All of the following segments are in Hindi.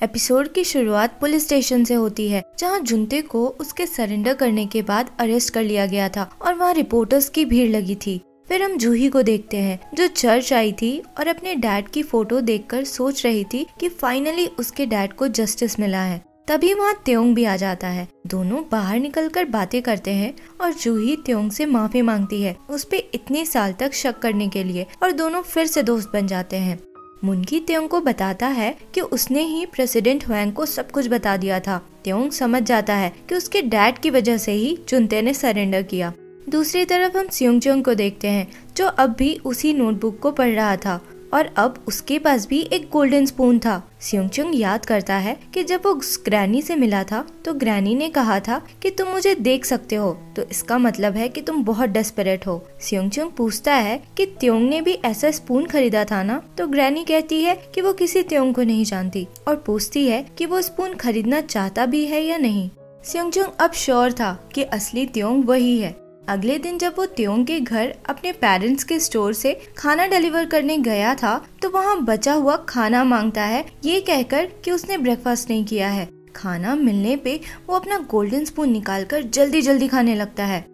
एपिसोड की शुरुआत पुलिस स्टेशन से होती है, जहां जुनते को उसके सरेंडर करने के बाद अरेस्ट कर लिया गया था और वहां रिपोर्टर्स की भीड़ लगी थी। फिर हम जूही को देखते हैं, जो चर्च आई थी और अपने डैड की फोटो देखकर सोच रही थी कि फाइनली उसके डैड को जस्टिस मिला है। तभी वहाँ त्योंग भी आ जाता है। दोनों बाहर निकलकर बातें करते हैं और जूही त्योंग से माफी मांगती है उस पे इतने साल तक शक करने के लिए, और दोनों फिर से दोस्त बन जाते हैं। मुनकी त्योंग को बताता है कि उसने ही प्रेसिडेंट हुएंग को सब कुछ बता दिया था। त्योंग समझ जाता है कि उसके डैड की वजह से ही जुनते ने सरेंडर किया। दूसरी तरफ हम स्योंगचुंग को देखते हैं, जो अब भी उसी नोटबुक को पढ़ रहा था और अब उसके पास भी एक गोल्डन स्पून था। स्योंगचुंग याद करता है कि जब वो ग्रैनी से मिला था तो ग्रैनी ने कहा था कि तुम मुझे देख सकते हो, तो इसका मतलब है कि तुम बहुत डेस्परेट हो। स्योंगचुंग पूछता है कि त्योंग ने भी ऐसा स्पून खरीदा था ना, तो ग्रैनी कहती है कि वो किसी त्योंग को नहीं जानती और पूछती है कि वो स्पून खरीदना चाहता भी है या नहीं। स्योंगचुंग अब श्योर था कि असली त्योंग वही है। अगले दिन जब वो त्योंग के घर अपने पेरेंट्स के स्टोर से खाना डिलीवर करने गया था, तो वहाँ बचा हुआ खाना मांगता है, ये कहकर कि उसने ब्रेकफास्ट नहीं किया है। खाना मिलने पे वो अपना गोल्डन स्पून निकालकर जल्दी जल्दी खाने लगता है।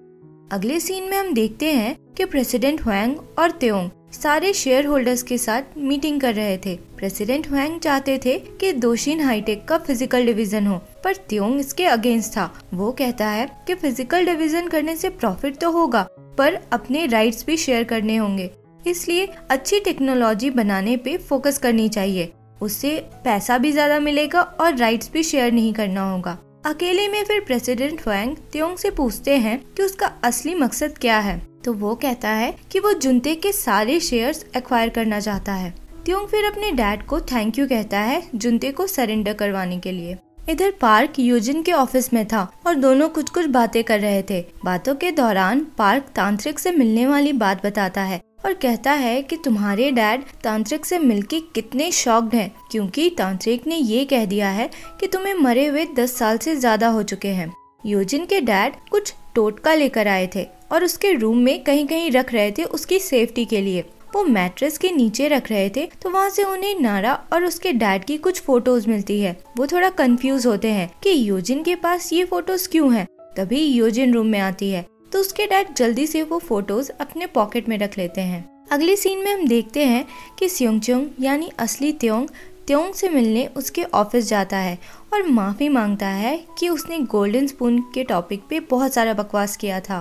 अगले सीन में हम देखते हैं कि प्रेसिडेंट हुएंग और त्योंग सारे शेयर होल्डर्स के साथ मीटिंग कर रहे थे। प्रेसिडेंट हुएंग चाहते थे कि दोशिन हाईटेक का फिजिकल डिवीजन हो, पर त्योंग इसके अगेंस्ट था। वो कहता है कि फिजिकल डिवीजन करने से प्रॉफिट तो होगा, पर अपने राइट्स भी शेयर करने होंगे, इसलिए अच्छी टेक्नोलॉजी बनाने पे फोकस करनी चाहिए। उससे पैसा भी ज्यादा मिलेगा और राइट्स भी शेयर नहीं करना होगा। अकेले में फिर प्रेसिडेंट हुएंग त्योंग से पूछते हैं कि उसका असली मकसद क्या है, तो वो कहता है कि वो जुनते के सारे शेयर्स एक्वायर करना चाहता है। त्योंग फिर अपने डैड को थैंक यू कहता है जुनते को सरेंडर करवाने के लिए। इधर पार्क यूजिन के ऑफिस में था और दोनों कुछ कुछ बातें कर रहे थे। बातों के दौरान पार्क तांत्रिक से मिलने वाली बात बताता है और कहता है कि तुम्हारे डैड तांत्रिक से मिलके कितने शॉक्ड हैं, क्योंकि तांत्रिक ने ये कह दिया है कि तुम्हें मरे हुए 10 साल से ज्यादा हो चुके हैं। यूजिन के डैड कुछ टोटका लेकर आए थे और उसके रूम में कहीं कहीं रख रहे थे उसकी सेफ्टी के लिए। वो मैट्रेस के नीचे रख रहे थे, तो वहाँ से उन्हें नारा और उसके डैड की कुछ फोटोज मिलती है। वो थोड़ा कंफ्यूज होते हैं कि यूजिन के पास ये फोटोज क्यों हैं। तभी यूजिन रूम में आती है, तो उसके डैड जल्दी से वो फोटोज अपने पॉकेट में रख लेते हैं। अगले सीन में हम देखते हैं कि स्योंगचुंग यानी असली त्योंग से मिलने उसके ऑफिस जाता है और माफी मांगता है कि उसने गोल्डन स्पून के टॉपिक पे बहुत सारा बकवास किया था।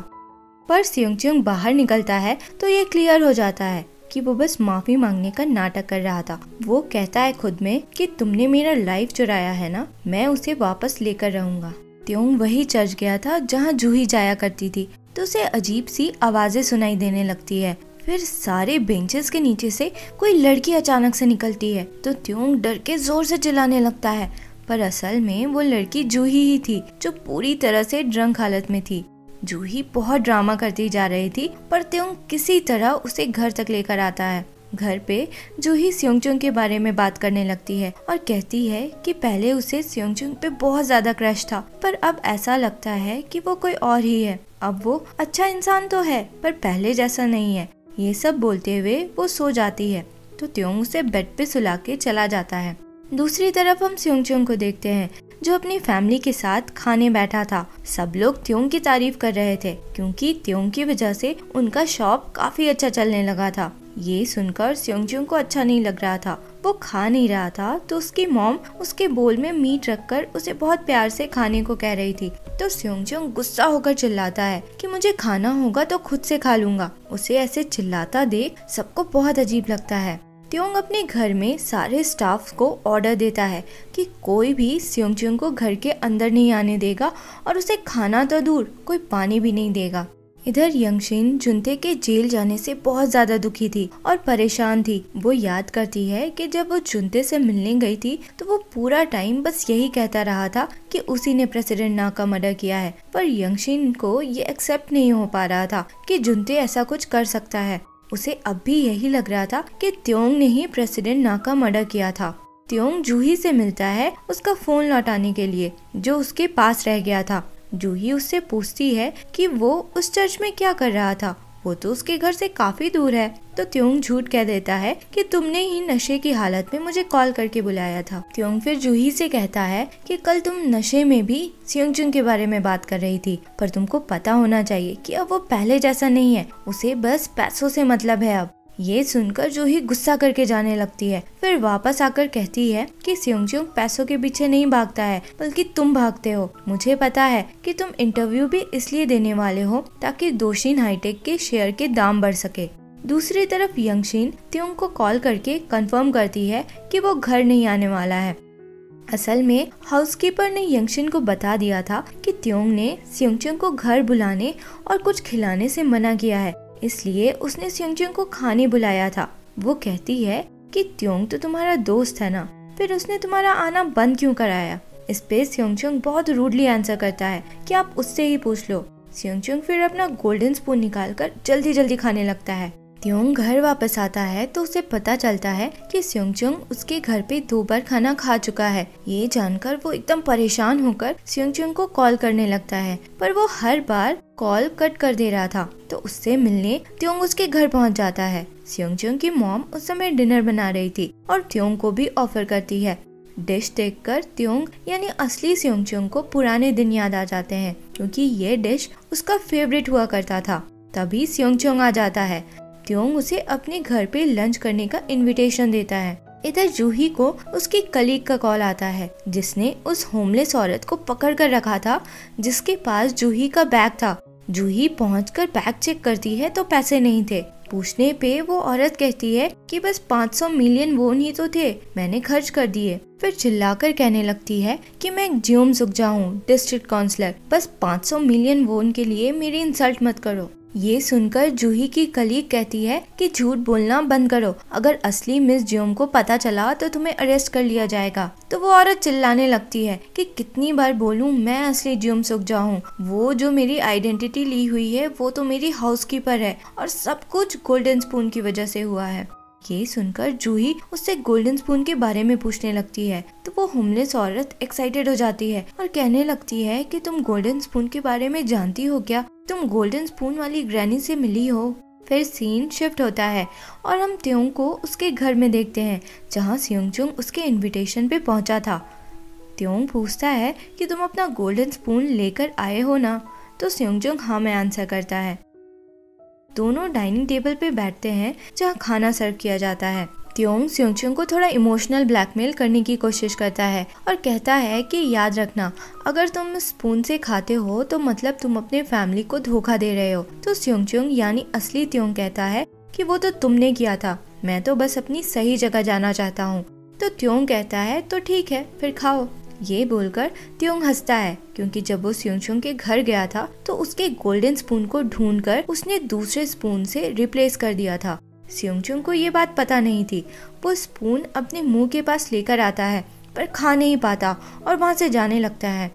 पर स्योंगचुंग बाहर निकलता है तो ये क्लियर हो जाता है कि वो बस माफी मांगने का नाटक कर रहा था। वो कहता है खुद में कि तुमने मेरा लाइफ चुराया है ना, मैं उसे वापस लेकर रहूंगा। त्योंग वही चर्च गया था जहाँ जूही जाया करती थी, तो उसे अजीब सी आवाजें सुनाई देने लगती है। फिर सारे बेंचेस के नीचे से कोई लड़की अचानक से निकलती है, तो त्योंग डर के जोर से चिल्लाने लगता है, पर असल में वो लड़की जूही ही थी, जो पूरी तरह से ड्रंक हालत में थी। जूही बहुत ड्रामा करती जा रही थी, पर त्योंग किसी तरह उसे घर तक लेकर आता है। घर पे जूही स्योंगचुंग के बारे में बात करने लगती है और कहती है कि पहले उसे स्योंगचुंग पे बहुत ज्यादा क्रश था, पर अब ऐसा लगता है कि वो कोई और ही है। अब वो अच्छा इंसान तो है, पर पहले जैसा नहीं है। ये सब बोलते हुए वो सो जाती है, तो त्योंग उसे बेड पे सुला के चला जाता है। दूसरी तरफ हम स्योंगचुंग को देखते हैं, जो अपनी फैमिली के साथ खाने बैठा था। सब लोग त्योंग की तारीफ कर रहे थे, क्योंकि त्योंग की वजह से उनका शॉप काफी अच्छा चलने लगा था। ये सुनकर स्योंगचुंग को अच्छा नहीं लग रहा था। वो खा नहीं रहा था, तो उसकी मॉम उसके बोल में मीट रखकर उसे बहुत प्यार से खाने को कह रही थी। तो स्योंगचुंग गुस्सा होकर चिल्लाता है कि मुझे खाना होगा तो खुद से खा लूंगा। उसे ऐसे चिल्लाता देख सबको बहुत अजीब लगता है। त्योंग अपने घर में सारे स्टाफ को ऑर्डर देता है कि कोई भी स्योंगचुंग को घर के अंदर नहीं आने देगा और उसे खाना तो दूर कोई पानी भी नहीं देगा। इधर यंगशिन जुनते के जेल जाने से बहुत ज्यादा दुखी थी और परेशान थी। वो याद करती है कि जब वो जुनते से मिलने गई थी तो वो पूरा टाइम बस यही कहता रहा था कि उसी ने प्रेसिडेंट ना का मर्डर किया है, पर यंगशिन को ये एक्सेप्ट नहीं हो पा रहा था कि जुनते ऐसा कुछ कर सकता है। उसे अब भी यही लग रहा था कि त्योंग ने ही प्रेसिडेंट ना का मर्डर किया था। त्योंग जूही से मिलता है उसका फोन लौटाने के लिए, जो उसके पास रह गया था। जूही उससे पूछती है कि वो उस चर्च में क्या कर रहा था। वो तो उसके घर से काफी दूर है। तो त्योंग झूठ कह देता है कि तुमने ही नशे की हालत में मुझे कॉल करके बुलाया था। त्योंग फिर जूही से कहता है कि कल तुम नशे में भी सेयोंगजुंग के बारे में बात कर रही थी, पर तुमको पता होना चाहिए कि अब वो पहले जैसा नहीं है, उसे बस पैसों से मतलब है अब। ये सुनकर जूही गुस्सा करके जाने लगती है। फिर वापस आकर कहती है कि सेयोंगजुंग पैसों के पीछे नहीं भागता है, बल्कि तुम भागते हो। मुझे पता है कि तुम इंटरव्यू भी इसलिए देने वाले हो ताकि दोशिन हाईटेक के शेयर के दाम बढ़ सके। दूसरी तरफ यंगशिन त्योंग को कॉल करके कंफर्म करती है कि वो घर नहीं आने वाला है। असल में हाउसकीपर ने यंगशिन को बता दिया था कि त्योंग ने सेयोंगजुंग को घर बुलाने और कुछ खिलाने से मना किया है, इसलिए उसने सेयोंगजुंग को खाने बुलाया था। वो कहती है कि त्योंग तो तुम्हारा दोस्त है ना, फिर उसने तुम्हारा आना बंद क्यों कराया। इस पे सेयोंगजुंग बहुत रूडली आंसर करता है कि आप उससे ही पूछ लो। सेयोंगजुंग फिर अपना गोल्डन स्पून निकालकर जल्दी जल्दी खाने लगता है। त्योंग घर वापस आता है तो उसे पता चलता है कि सेयोंगजुंग उसके घर पे 2 बार खाना खा चुका है। ये जानकर वो एकदम परेशान होकर सेयोंगजुंग को कॉल करने लगता है, पर वो हर बार कॉल कट कर दे रहा था। तो उससे मिलने त्योंग उसके घर पहुंच जाता है। सेयोंगजुंग की मॉम उस समय डिनर बना रही थी और त्योंग को भी ऑफर करती है। डिश देखकर त्योंग यानी असली सेयोंगजुंग को पुराने दिन याद आ जाते हैं, क्योंकि ये डिश उसका फेवरेट हुआ करता था। तभी सेयोंगजुंग आ जाता है। त्योंग उसे अपने घर पे लंच करने का इनविटेशन देता है। इधर जूही को उसकी कलीग का कॉल आता है, जिसने उस होमलेस औरत को पकड़ कर रखा था जिसके पास जूही का बैग था। जूही पहुंचकर बैग चेक करती है तो पैसे नहीं थे। पूछने पे वो औरत कहती है कि बस 500 मिलियन वोन ही तो थे, मैंने खर्च कर दिए। फिर चिल्लाकर कहने लगती है कि मैं जियोम सुकजा हूँ, डिस्ट्रिक्ट काउंसलर, बस 500 मिलियन वोन के लिए मेरी इंसल्ट मत करो। ये सुनकर जूही की कलीग कहती है कि झूठ बोलना बंद करो, अगर असली मिस जियोम को पता चला तो तुम्हें अरेस्ट कर लिया जाएगा। तो वो औरत चिल्लाने लगती है कि कितनी बार बोलूं मैं असली जियोम सुकजा हूँ, वो जो मेरी आइडेंटिटी ली हुई है वो तो मेरी हाउसकीपर है और सब कुछ गोल्डन स्पून की वजह से हुआ है। ये सुनकर जूही उससे गोल्डन स्पून के बारे में पूछने लगती है तो वो होमलेस औरत एक्साइटेड हो जाती है और कहने लगती है कि तुम गोल्डन स्पून के बारे में जानती हो क्या, तुम गोल्डन स्पून वाली ग्रैनी से मिली हो। फिर सीन शिफ्ट होता है और हम त्योंग को उसके घर में देखते हैं जहाँ सेयोंगजुंग उसके इनविटेशन पे पहुंचा था। त्योंग पूछता है कि तुम अपना गोल्डन स्पून लेकर आए हो ना, तो सेयोंगजुंग हाँ में आंसर करता है। दोनों डाइनिंग टेबल पे बैठते हैं जहाँ खाना सर्व किया जाता है। त्योंग सेयोंगजुंग को थोड़ा इमोशनल ब्लैकमेल करने की कोशिश करता है और कहता है कि याद रखना, अगर तुम स्पून से खाते हो तो मतलब तुम अपने फैमिली को धोखा दे रहे हो। तो सेयोंगजुंग यानी असली त्योंग कहता है कि वो तो तुमने किया था, मैं तो बस अपनी सही जगह जाना चाहता हूँ। तो त्योंग कहता है तो ठीक है फिर खाओ। ये बोलकर त्योंग हंसता है, क्योंकि जब वो सेयोंगजुंग के घर गया था तो उसके गोल्डन स्पून को ढूंढकर उसने दूसरे स्पून से रिप्लेस कर दिया था। सेयोंगजुंग को ये बात पता नहीं थी। वो स्पून अपने मुंह के पास लेकर आता है पर खा नहीं पाता और वहाँ से जाने लगता है।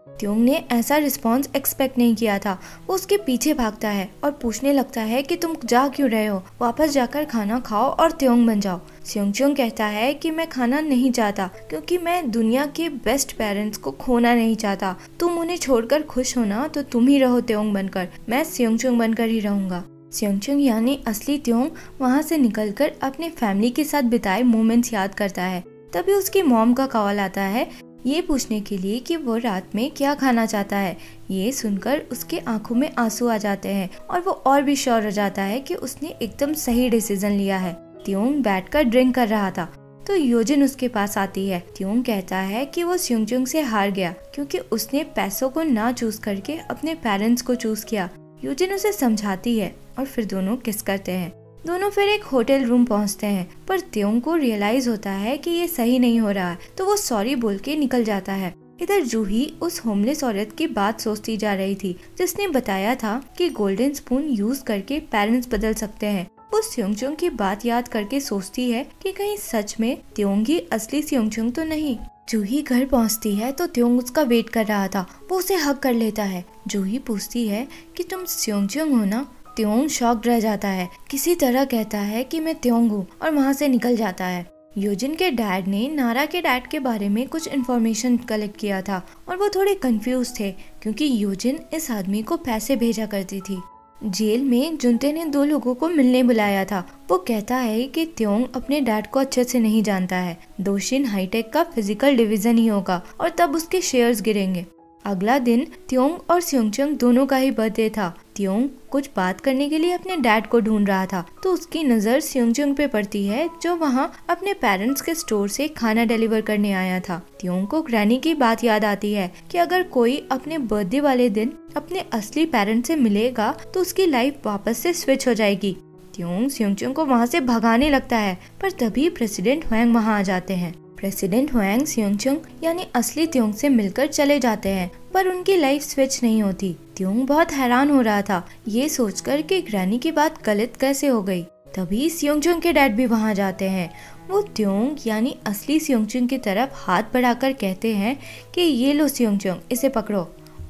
त्योंग ने ऐसा रिस्पॉन्स एक्सपेक्ट नहीं किया था। वो उसके पीछे भागता है और पूछने लगता है कि तुम जा क्यों रहे हो, वापस जाकर खाना खाओ और त्योंग बन जाओ। सेयोंगजुंग कहता है कि मैं खाना नहीं चाहता, क्योंकि मैं दुनिया के बेस्ट पेरेंट्स को खोना नहीं चाहता। तुम उन्हें छोड़कर खुश हो ना, तो तुम ही रहो त्योंग बनकर, मैं सेयोंगजुंग बनकर ही रहूंगा। सेयोंगजुंग यानी असली त्योंग वहाँ से निकलकर अपने फैमिली के साथ बिताए मोमेंट्स याद करता है। तभी उसकी मॉम का कॉल आता है ये पूछने के लिए कि वो रात में क्या खाना चाहता है। ये सुनकर उसके आंखों में आंसू आ जाते हैं और वो और भी श्योर हो जाता है कि उसने एकदम सही डिसीजन लिया है। त्योंग बैठकर ड्रिंक कर रहा था तो योजिन उसके पास आती है। त्योंग कहता है कि वो सेयोंगजुंग से हार गया क्योंकि उसने पैसों को ना चूज करके अपने पेरेंट्स को चूज किया। योजिन उसे समझाती है और फिर दोनों किस करते हैं। दोनों फिर एक होटल रूम पहुंचते हैं, पर त्योंग को रियलाइज होता है कि ये सही नहीं हो रहा है, तो वो सॉरी बोल के निकल जाता है। इधर जूही उस होमलेस औरत की बात सोचती जा रही थी जिसने बताया था कि गोल्डन स्पून यूज करके पेरेंट्स बदल सकते हैं। वो सेयोंगजुंग की बात याद करके सोचती है कि कहीं सच में त्योंग ही असली सेयोंगजुंग तो नहीं। जूही घर पहुंचती है तो त्योंग उसका वेट कर रहा था। वो उसे हग कर लेता है। जूही पूछती है कि तुम सेयोंगजुंग हो ना। त्योंग शॉक्ड रह जाता है, किसी तरह कहता है कि मैं त्योंग हूँ और वहाँ से निकल जाता है। योजिन के डैड ने नारा के डैड के बारे में कुछ इन्फॉर्मेशन कलेक्ट किया था और वो थोड़े कंफ्यूज थे क्योंकि योजिन इस आदमी को पैसे भेजा करती थी। जेल में जुनते ने 2 लोगों को मिलने बुलाया था। वो कहता है कि त्योंग अपने डैड को अच्छे से नहीं जानता है। दोशिन हाईटेक का फिजिकल डिवीजन ही होगा और तब उसके शेयर्स गिरेंगे। अगला दिन त्योंग और स्योंगचंग दोनों का ही बर्थडे था। त्योंग कुछ बात करने के लिए अपने डैड को ढूंढ रहा था तो उसकी नजर स्योंगचंग पे पड़ती है, जो वहाँ अपने पेरेंट्स के स्टोर से खाना डिलीवर करने आया था। त्योंग को ग्रैनी की बात याद आती है कि अगर कोई अपने बर्थडे वाले दिन अपने असली पेरेंट्स से मिलेगा तो उसकी लाइफ वापस से स्विच हो जाएगी। त्योंग स्योंगचंग को वहाँ से भगाने लगता है, पर तभी प्रेसिडेंट हुएंग वहाँ आ जाते हैं। प्रेसिडेंट हुएंग स्योंगचंग यानी असली त्योंग से मिलकर चले जाते हैं, पर उनकी लाइफ स्विच नहीं होती। त्योंग बहुत हैरान हो रहा था ये सोचकर कि ग्रैनी की बात गलत कैसे हो गई। तभी स्योंगचंग के डैड भी वहां जाते हैं। वो त्योंग यानी असली स्योंगचंग की तरफ हाथ बढ़ाकर कहते हैं कि ये लो स्योंगचंग, इसे पकड़ो।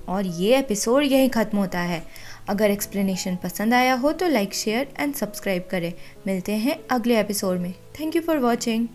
और ये एपिसोड यहीं खत्म होता है। अगर एक्सप्लेनेशन पसंद आया हो तो लाइक, शेयर एंड सब्सक्राइब करें। मिलते हैं अगले एपिसोड में। Thank you for watching.